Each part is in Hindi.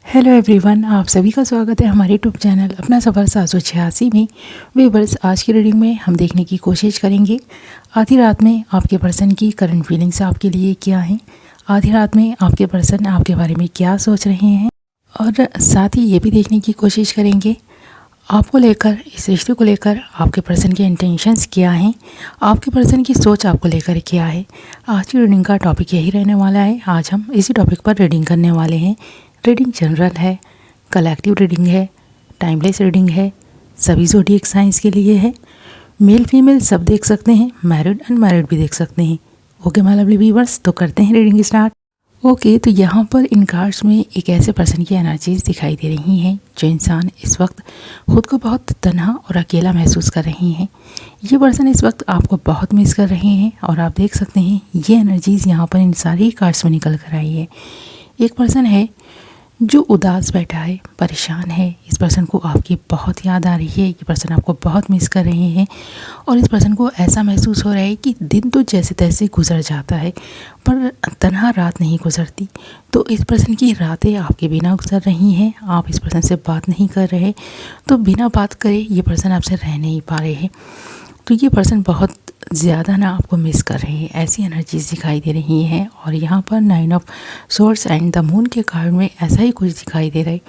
हेलो एवरीवन, आप सभी का स्वागत है हमारे यूट्यूब चैनल अपना सफ़र 786 में। व्यूअर्स, आज की रीडिंग में हम देखने की कोशिश करेंगे आधी रात में आपके पर्सन की करंट फीलिंग्स आपके लिए क्या हैं। आधी रात में आपके पर्सन आपके बारे में क्या सोच रहे हैं, और साथ ही ये भी देखने की कोशिश करेंगे आपको लेकर, इस रिश्ते को लेकर आपके पर्सन के इंटेंशंस क्या हैं, आपके पर्सन की सोच आपको लेकर क्या है। आज की रीडिंग का टॉपिक यही रहने वाला है। आज हम इसी टॉपिक पर रीडिंग करने वाले हैं। रीडिंग जनरल है, कलेक्टिव रीडिंग है, टाइमलेस रीडिंग है, सभी ज़ोडिएक साइंस के लिए है। मेल फीमेल सब देख सकते हैं, मैरिड अनमैरिड भी देख सकते हैं। ओके माय लवली व्यूअर्स, तो करते हैं रीडिंग स्टार्ट। ओके, तो यहाँ पर इन कार्ड्स में एक ऐसे पर्सन की एनर्जीज दिखाई दे रही हैं जो इंसान इस वक्त खुद को बहुत तन्हा और अकेला महसूस कर रही हैं। ये पर्सन इस वक्त आपको बहुत मिस कर रहे हैं, और आप देख सकते हैं ये एनर्जीज़ यहाँ पर इन सारी कार्ड्स में निकल कर आई है। एक पर्सन है जो उदास बैठा है, परेशान है। इस पर्सन को आपकी बहुत याद आ रही है, ये पर्सन आपको बहुत मिस कर रहे हैं, और इस पर्सन को ऐसा महसूस हो रहा है कि दिन तो जैसे तैसे गुजर जाता है पर तन्हा रात नहीं गुजरती। तो इस पर्सन की रातें आपके बिना गुजर रही हैं, आप इस पर्सन से बात नहीं कर रहे, तो बिना बात करे ये पर्सन आपसे रह नहीं पा रहे हैं। तो ये पर्सन बहुत ज़्यादा ना आपको मिस कर रहे हैं, ऐसी एनर्जीज दिखाई दे रही हैं। और यहाँ पर 9 of swords and the moon के कार्ड में ऐसा ही कुछ दिखाई दे रहा है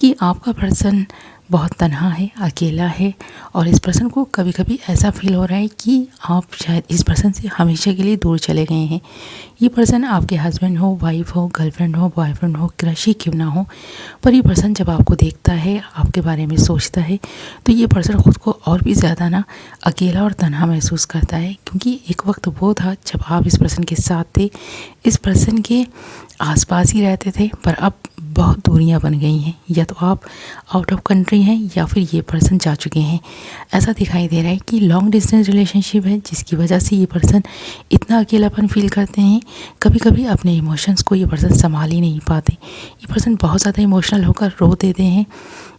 कि आपका पर्सन बहुत तन्हा है, अकेला है, और इस पर्सन को कभी कभी ऐसा फील हो रहा है कि आप शायद इस पर्सन से हमेशा के लिए दूर चले गए हैं। ये पर्सन आपके हस्बैंड हो, वाइफ हो, गर्लफ्रेंड हो, बॉयफ्रेंड हो, क्रश ही क्यों ना हो, पर ये पर्सन जब आपको देखता है, आपके बारे में सोचता है, तो ये पर्सन ख़ुद को और भी ज़्यादा ना अकेला और तन्हा महसूस करता है। क्योंकि एक वक्त वो था जब आप इस पर्सन के साथ थे, इस पर्सन के आसपास ही रहते थे, पर अब बहुत दूरियां बन गई हैं। या तो आप आउट ऑफ कंट्री हैं या फिर ये पर्सन जा चुके हैं। ऐसा दिखाई दे रहा है कि लॉन्ग डिस्टेंस रिलेशनशिप है, जिसकी वजह से ये पर्सन इतना अकेलापन फील करते हैं। कभी कभी अपने इमोशंस को ये पर्सन संभाल ही नहीं पाते, ये पर्सन बहुत ज़्यादा इमोशनल होकर रो देते हैं।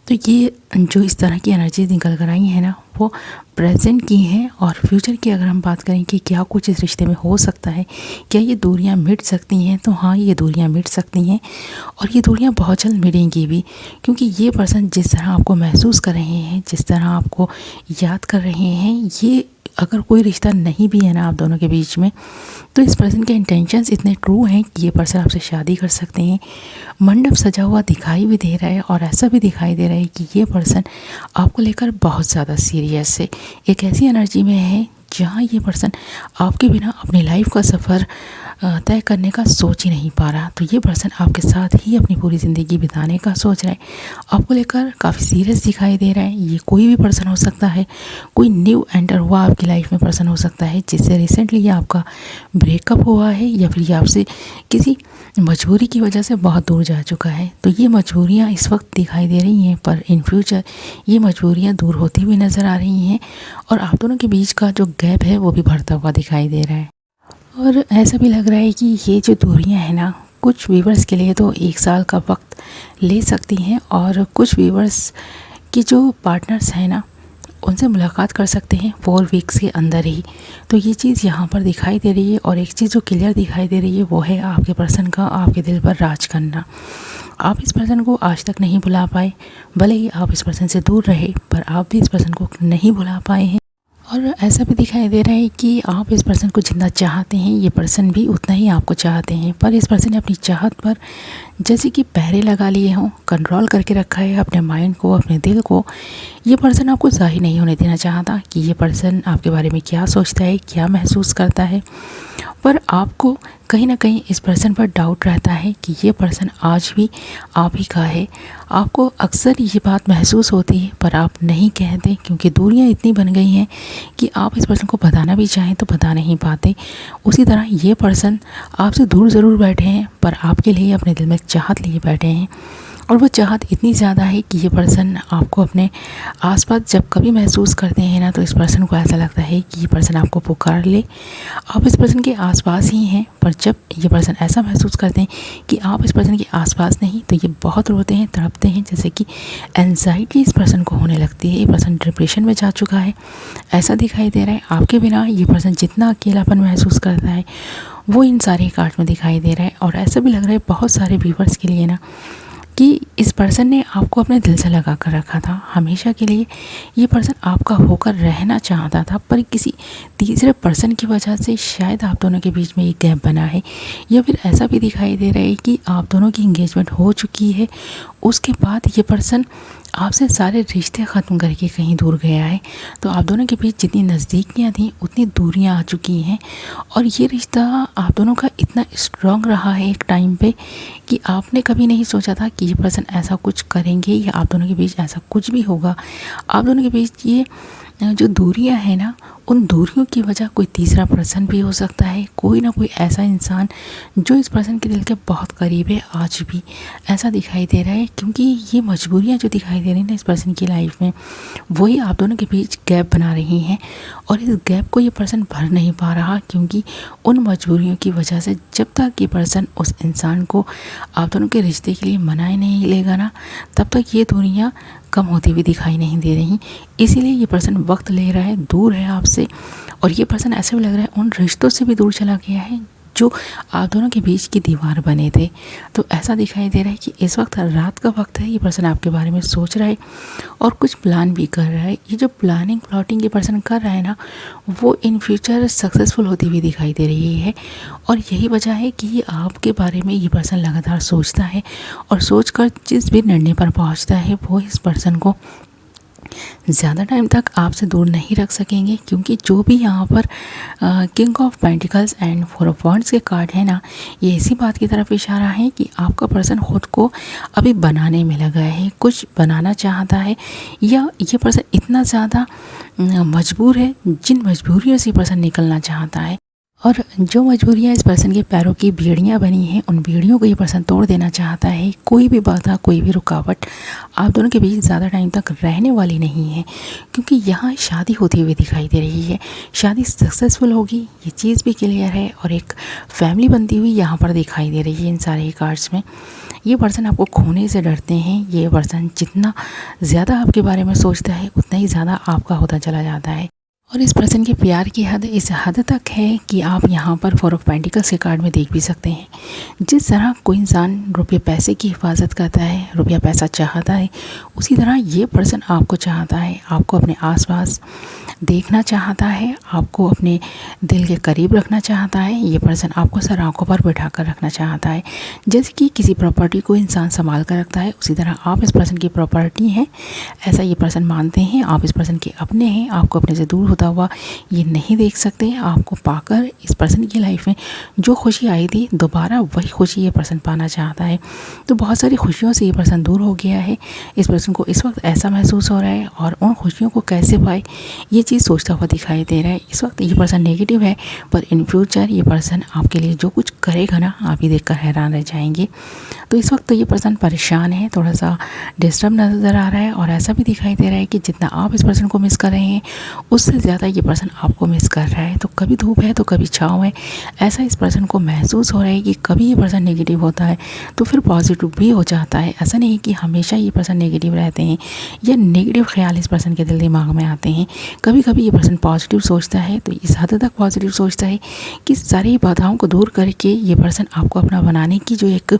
तो ये जो इस तरह की एनर्जी निकल कर आई है ना, वो प्रेजेंट की हैं। और फ्यूचर की अगर हम बात करें कि क्या कुछ इस रिश्ते में हो सकता है, क्या ये दूरियां मिट सकती हैं, तो हाँ, ये दूरियां मिट सकती हैं, और ये दूरियां बहुत जल्द मिटेंगी भी। क्योंकि ये पर्सन जिस तरह आपको महसूस कर रहे हैं, जिस तरह आपको याद कर रहे हैं, ये अगर कोई रिश्ता नहीं भी है ना आप दोनों के बीच में, तो इस पर्सन के इंटेंशंस इतने ट्रू हैं कि ये पर्सन आपसे शादी कर सकते हैं। मंडप सजा हुआ दिखाई भी दे रहा है, और ऐसा भी दिखाई दे रहा है कि ये पर्सन आपको लेकर बहुत ज़्यादा सीरियस है। एक ऐसी एनर्जी में है जहाँ ये पर्सन आपके बिना अपनी लाइफ का सफ़र तय करने का सोच ही नहीं पा रहा। तो ये पर्सन आपके साथ ही अपनी पूरी ज़िंदगी बिताने का सोच रहा है, आपको लेकर काफ़ी सीरियस दिखाई दे रहा है। ये कोई भी पर्सन हो सकता है, कोई न्यू एंटर हुआ आपकी लाइफ में पर्सन हो सकता है, जिससे रिसेंटली ये आपका ब्रेकअप हुआ है, या फिर ये आपसे किसी मजबूरी की वजह से बहुत दूर जा चुका है। तो ये मजबूरियाँ इस वक्त दिखाई दे रही हैं, पर इन फ्यूचर ये मजबूरियाँ दूर होती हुई नज़र आ रही हैं, और आप दोनों के बीच का जो गैप है वो भी बढ़ता हुआ दिखाई दे रहा है। और ऐसा भी लग रहा है कि ये जो दूरियां हैं ना, कुछ व्यूवर्स के लिए तो 1 साल का वक्त ले सकती हैं, और कुछ व्यूवर्स के जो पार्टनर्स हैं ना, उनसे मुलाकात कर सकते हैं 4 वीक्स के अंदर ही। तो ये चीज़ यहाँ पर दिखाई दे रही है। और एक चीज़ जो क्लियर दिखाई दे रही है वो है आपके पर्सन का आपके दिल पर राज करना। आप इस पर्सन को आज तक नहीं भुला पाए, भले ही आप इस पर्सन से दूर रहे, पर आप भी इस पर्सन को नहीं भुला पाए हैं। और ऐसा भी दिखाई दे रहा है कि आप इस पर्सन को जितना चाहते हैं, ये पर्सन भी उतना ही आपको चाहते हैं, पर इस पर्सन ने अपनी चाहत पर जैसे कि पहरे लगा लिए हों, कंट्रोल करके रखा है अपने माइंड को, अपने दिल को। ये पर्सन आपको जाहिर नहीं होने देना चाहता कि ये पर्सन आपके बारे में क्या सोचता है, क्या महसूस करता है। पर आपको कहीं ना कहीं इस पर्सन पर डाउट रहता है कि ये पर्सन आज भी आप ही का है। आपको अक्सर ये बात महसूस होती है, पर आप नहीं कहते, क्योंकि दूरियां इतनी बन गई हैं कि आप इस पर्सन को बताना भी चाहें तो बता नहीं पाते। उसी तरह ये पर्सन आपसे दूर ज़रूर बैठे हैं, पर आपके लिए अपने दिल में चाहत लिए बैठे हैं, और वो चाहत इतनी ज़्यादा है कि ये पर्सन आपको अपने आसपास जब कभी महसूस करते हैं ना, तो इस पर्सन को ऐसा लगता है कि ये पर्सन आपको पुकार ले। आप इस पर्सन के आसपास ही हैं, पर जब ये पर्सन ऐसा महसूस करते हैं कि आप इस पर्सन के आसपास नहीं, तो ये बहुत रोते हैं, तड़पते हैं, जैसे कि एंजाइटी इस पर्सन को होने लगती है। ये पर्सन डिप्रेशन में जा चुका है, ऐसा दिखाई दे रहा है। आपके बिना ये पर्सन जितना अकेलापन महसूस करता है, वो इन सारे कार्ड में दिखाई दे रहा है। और ऐसा भी लग रहा है बहुत सारे व्यूवर्स के लिए ना, कि इस पर्सन ने आपको अपने दिल से लगा कर रखा था हमेशा के लिए। ये पर्सन आपका होकर रहना चाहता था, पर किसी तीसरे पर्सन की वजह से शायद आप दोनों के बीच में एक गैप बना है, या फिर ऐसा भी दिखाई दे रहा है कि आप दोनों की इंगेजमेंट हो चुकी है, उसके बाद ये पर्सन आपसे सारे रिश्ते ख़त्म करके कहीं दूर गया है। तो आप दोनों के बीच जितनी नज़दीकियाँ थीं उतनी दूरियाँ आ चुकी हैं, और ये रिश्ता आप दोनों का इतना स्ट्रॉन्ग रहा है एक टाइम पे कि आपने कभी नहीं सोचा था कि ये पर्सन ऐसा कुछ करेंगे या आप दोनों के बीच ऐसा कुछ भी होगा। आप दोनों के बीच ये जो दूरियां हैं ना, उन दूरियों की वजह कोई तीसरा पर्सन भी हो सकता है, कोई ना कोई ऐसा इंसान जो इस पर्सन के दिल के बहुत करीब है आज भी, ऐसा दिखाई दे रहा है। क्योंकि ये मजबूरियां जो दिखाई दे रही हैं ना इस पर्सन की लाइफ में, वही आप दोनों के बीच गैप बना रही हैं, और इस गैप को ये पर्सन भर नहीं पा रहा, क्योंकि उन मजबूरियों की वजह से जब तक ये पर्सन उस इंसान को आप दोनों के रिश्ते के लिए मनाए नहीं लेगा ना, तब तक ये दूरियां कम होती हुई दिखाई नहीं दे रही। इसीलिए ये पर्सन वक्त ले रहा है, दूर है आपसे, और ये पर्सन ऐसे भी लग रहा है उन रिश्तों से भी दूर चला गया है जो आप दोनों के बीच की दीवार बने थे। तो ऐसा दिखाई दे रहा है कि इस वक्त रात का वक्त है, ये पर्सन आपके बारे में सोच रहा है और कुछ प्लान भी कर रहा है। ये जो प्लानिंग प्लॉटिंग ये पर्सन कर रहा है ना, वो इन फ्यूचर सक्सेसफुल होती हुई दिखाई दे रही है, और यही वजह है कि ये आपके बारे में ये पर्सन लगातार सोचता है, और सोचकर जिस भी निर्णय पर पहुंचता है वो इस पर्सन को ज़्यादा टाइम तक आपसे दूर नहीं रख सकेंगे। क्योंकि जो भी यहाँ पर king of pentacles and four of wands के कार्ड है ना, ये इसी बात की तरफ इशारा है कि आपका पर्सन खुद को अभी बनाने में लगा है, कुछ बनाना चाहता है, या ये पर्सन इतना ज़्यादा मजबूर है, जिन मजबूरियों से पर्सन निकलना चाहता है, और जो मजबूरियाँ इस पर्सन के पैरों की बेड़ियाँ बनी हैं, उन बेड़ियों को ये पर्सन तोड़ देना चाहता है। कोई भी बाधा, कोई भी रुकावट आप दोनों के बीच ज़्यादा टाइम तक रहने वाली नहीं है, क्योंकि यहाँ शादी होती हुई दिखाई दे रही है। शादी सक्सेसफुल होगी, ये चीज़ भी क्लियर है, और एक फैमिली बनती हुई यहाँ पर दिखाई दे रही है इन सारे ही कार्ड्स में। ये पर्सन आपको खोने से डरते हैं। ये पर्सन जितना ज़्यादा आपके बारे में सोचता है उतना ही ज़्यादा आपका होता चला जाता है, और इस पर्सन के प्यार की हद इस हद तक है कि आप यहाँ पर फोर ऑफ पेंटिकल्स के कार्ड में देख भी सकते हैं। जिस तरह कोई इंसान रुपये पैसे की हिफाजत करता है, रुपया पैसा चाहता है, उसी तरह ये पर्सन आपको चाहता है, आपको अपने आसपास देखना चाहता है, आपको अपने दिल के करीब रखना चाहता है। ये पर्सन आपको सर आँखों पर बैठा कर रखना चाहता है। जैसे कि किसी प्रॉपर्टी को इंसान संभाल कर रखता है, उसी तरह आप इस पर्सन की प्रॉपर्टी हैं, ऐसा ये पर्सन मानते हैं। आप इस पर्सन के अपने हैं, आपको अपने से दूर होता हुआ ये नहीं देख सकते। आपको पाकर इस पर्सन की लाइफ में जो खुशी आई थी, दोबारा वही खुशी ये पर्सन पाना चाहता है। तो बहुत सारी खुशियों से ये पर्सन दूर हो गया है। इस पर्सन को इस वक्त ऐसा महसूस हो रहा है, और उन खुशियों को कैसे पाए ये चीज़ सोचता हुआ दिखाई दे रहा है। इस वक्त ये पर्सन नेगेटिव है, पर इन फ्यूचर ये पर्सन आपके लिए जो कुछ करेगा ना, आप ये देखकर हैरान रह जाएंगे। तो इस वक्त तो ये पर्सन परेशान है, थोड़ा सा डिस्टर्ब नज़र आ रहा है, और ऐसा भी दिखाई दे रहा है कि जितना आप इस पर्सन को मिस कर रहे हैं उससे ज़्यादा ये पर्सन आपको मिस कर रहा है। तो कभी धूप है तो कभी छाँव है, ऐसा इस पर्सन को महसूस हो रहा है कि कभी ये पर्सन नेगेटिव होता है तो फिर पॉजिटिव भी हो जाता है। ऐसा नहीं कि हमेशा ये पर्सन नेगेटिव रहते हैं या नेगेटिव ख्याल इस पर्सन के दिल दिमाग में आते हैं। कभी कभी ये पर्सन पॉजिटिव सोचता है, तो इस हद तक पॉजिटिव सोचता है कि सारी बाधाओं को दूर करके ये पर्सन आपको अपना बनाने की जो एक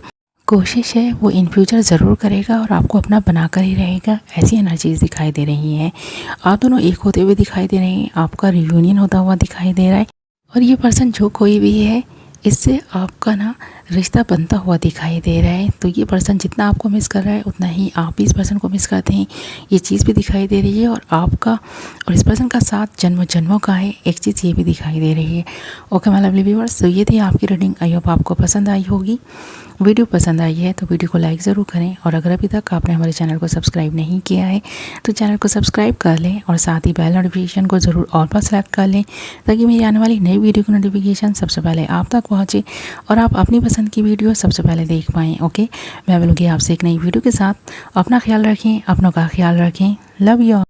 कोशिश है वो इन फ्यूचर ज़रूर करेगा, और आपको अपना बना कर ही रहेगा। ऐसी एनर्जीज दिखाई दे रही हैं। आप दोनों एक होते हुए दिखाई दे रहे हैं, आपका रियूनियन होता हुआ दिखाई दे रहा है, और ये पर्सन जो कोई भी है इससे आपका ना रिश्ता बनता हुआ दिखाई दे रहा है। तो ये पर्सन जितना आपको मिस कर रहा है उतना ही आप भी इस पर्सन को मिस करते हैं, ये चीज़ भी दिखाई दे रही है। और आपका और इस पर्सन का साथ जन्मों जन्मों का है, एक चीज़ ये भी दिखाई दे रही है। ओके माय लवली व्यूअर्स, तो ये थी आपकी रीडिंग। आई होप आपको पसंद आई होगी। वीडियो पसंद आई है तो वीडियो को लाइक ज़रूर करें, और अगर अभी तक आपने हमारे चैनल को सब्सक्राइब नहीं किया है तो चैनल को सब्सक्राइब कर लें, और साथ ही बेल नोटिफिकेशन को ज़रूर ऑल पर सेलेक्ट कर लें, ताकि मेरी आने वाली नई वीडियो की नोटिफिकेशन सबसे पहले आप तक पहुँचे और आप अपनी पसंद की वीडियो सबसे पहले देख पाएँ। ओके, मैं मिलूँगी आपसे एक नई वीडियो के साथ। अपना ख्याल रखें, अपनों का ख्याल रखें। Love you.